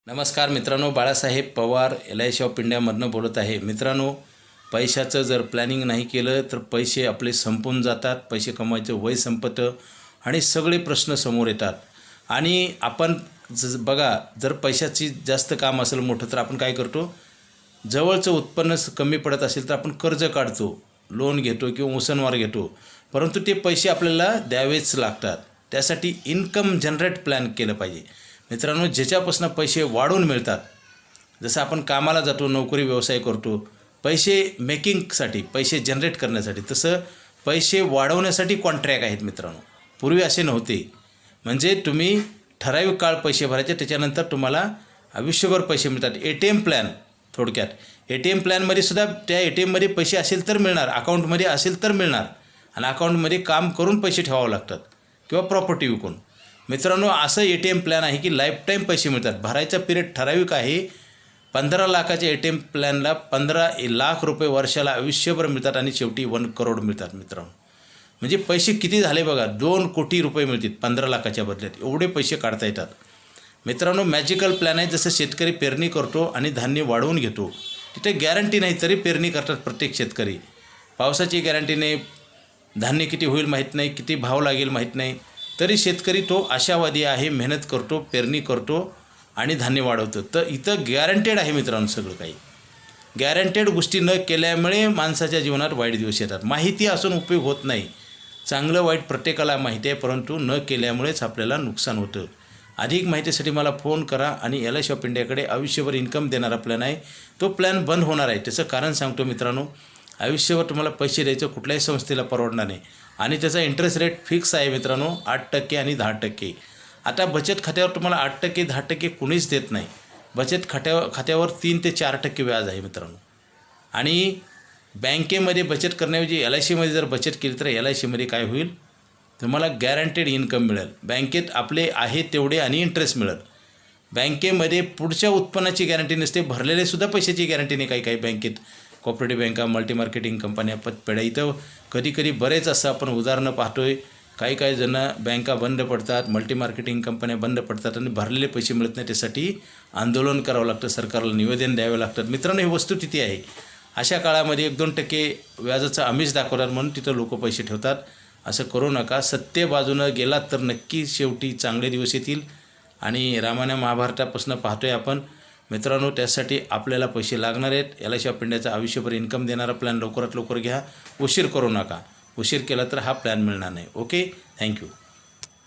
नमस्कार मित्रांनो, Balasaheb Pawar LIC of इंडियामधनं बोलत आहे। मित्रांनो, पैशाचं जर प्लॅनिंग नाही केलं तर पैसे आपले संपून जातात, पैसे कमवायचं वय संपतं आणि सगळे प्रश्न समोर येतात। आणि आपण बघा, जर पैशाची जास्त काम असेल मोठं तर आपण काय करतो, जवळचं उत्पन्न कमी पडत असेल तर आपण कर्ज काढतो, लोन घेतो किंवा उसनवार घेतो, परंतु ते पैसे आपल्याला द्यावेच लागतात। त्यासाठी इन्कम जनरेट प्लॅन केलं पाहिजे। मित्रांनो, ज्याच्यापासून पैसे वाढून मिळतात, जसं आपण कामाला जातो, नोकरी व्यवसाय करतो, पैसे मेकिंगसाठी, पैसे जनरेट करण्यासाठी, तसं पैसे वाढवण्यासाठी कॉन्ट्रॅक्ट आहेत मित्रांनो। पूर्वी असे नव्हते, म्हणजे तुम्ही ठराविक काळ पैसे भरायचे, त्याच्यानंतर तुम्हाला आयुष्यभर पैसे मिळतात। ATM प्लॅन, थोडक्यात ATM प्लॅनमध्ये सुद्धा त्या ATMमध्ये पैसे असेल तर मिळणार, अकाउंटमध्ये असेल तर मिळणार, आणि अकाउंटमध्ये काम करून पैसे ठेवावे लागतात किंवा प्रॉपर्टी विकून। मित्रांनो, असं ATM प्लॅन आहे की लाईफ टाईम पैसे मिळतात। भरायचा पिरियड ठराविक आहे। 15 लाखाच्या ATM प्लॅनला 15 लाख रुपये वर्षाला आयुष्यभर मिळतात आणि शेवटी 1 करोड मिळतात मित्रांनो। म्हणजे पैसे किती झाले बघा, 2 कोटी रुपये मिळतील 15 लाखाच्या बदल्यात, एवढे पैसे काढता येतात मित्रांनो। मॅजिकल प्लॅन आहे, जसं शेतकरी पेरणी करतो आणि धान्य वाढवून घेतो, तिथे गॅरंटी नाही तरी पेरणी करतात प्रत्येक शेतकरी। पावसाची गॅरंटी नाही, धान्य किती होईल माहीत नाही, किती भाव लागेल माहीत नाही, तरी शेतकरी तो आशावादी आहे, मेहनत करतो, पेरणी करतो आणि धान्य वाढवतो। तर इथं गॅरंटेड आहे मित्रांनो, सगळं काही गॅरंटेड गोष्टी न केल्यामुळे माणसाच्या जीवनात वाईट दिवस येतात। माहिती असून उपयोग होत नाही, चांगलं वाईट प्रत्येकाला माहिती आहे, परंतु न केल्यामुळेच आपल्याला नुकसान होतं। अधिक माहितीसाठी मला फोन करा। आणि LIC ऑफ इंडियाकडे आयुष्यभर इन्कम देणारा प्लॅन आहे, तो प्लॅन बंद होणार आहे। त्याचं कारण सांगतो मित्रांनो, आयुष्यभर तुम्हाला पैसे द्यायचं कुठल्याही संस्थेला परवडणार नाही, आणि त्याचा इंटरेस्ट रेट फिक्स आहे मित्रांनो, 8% आणि 10%। आता बचत खात्यावर तुम्हाला 8% 10% कुणीच देत नाही। बचत खात्यावर 3 ते 4% व्याज आहे मित्रांनो। आणि बँकेमध्ये बचत करण्याऐवजी LICमध्ये जर बचत केली तर LICमध्ये काय होईल, तुम्हाला गॅरंटेड इन्कम मिळेल। बँकेत आपले आहे तेवढे आणि इंटरेस्ट मिळेल। बँकेमध्ये पुढच्या उत्पन्नाची गॅरंटी नसते, भरलेले सुद्धा पैशाची गॅरंटी नाही। काही बँकेत, कोऑपरेटिव्ह बँका, मल्टी मार्केटिंग कंपन्या, पतपेढ्या, इथं कधी बरेच असं आपण उदाहरणं पाहतोय। काही जण बँका बंद पडतात, मल्टी मार्केटिंग कंपन्या बंद पडतात आणि भरलेले पैसे मिळत नाही, त्यासाठी आंदोलन करावं लागतं, सरकारला निवेदन द्यावं लागतात मित्रांनो। ही वस्तुस्थिती आहे। अशा काळामध्ये 1-2% व्याजाचं आमिष दाखवतात म्हणून तिथं लोक पैसे ठेवतात। असं करू नका। सत्य बाजूनं गेलात तर नक्की शेवटी चांगले दिवस येतील। आणि रामायण महाभारतापासून पाहतोय आपण मित्रांनो, त्यासाठी आपल्याला पैसे लागणार आहेत। LIC ऑफ इंडियाचा आयुष्यभर इन्कम देणारा प्लॅन लवकरात लवकर घ्या, उशीर करू नका। उशीर केला तर हा प्लॅन मिळणार नाही। Okay, thank you.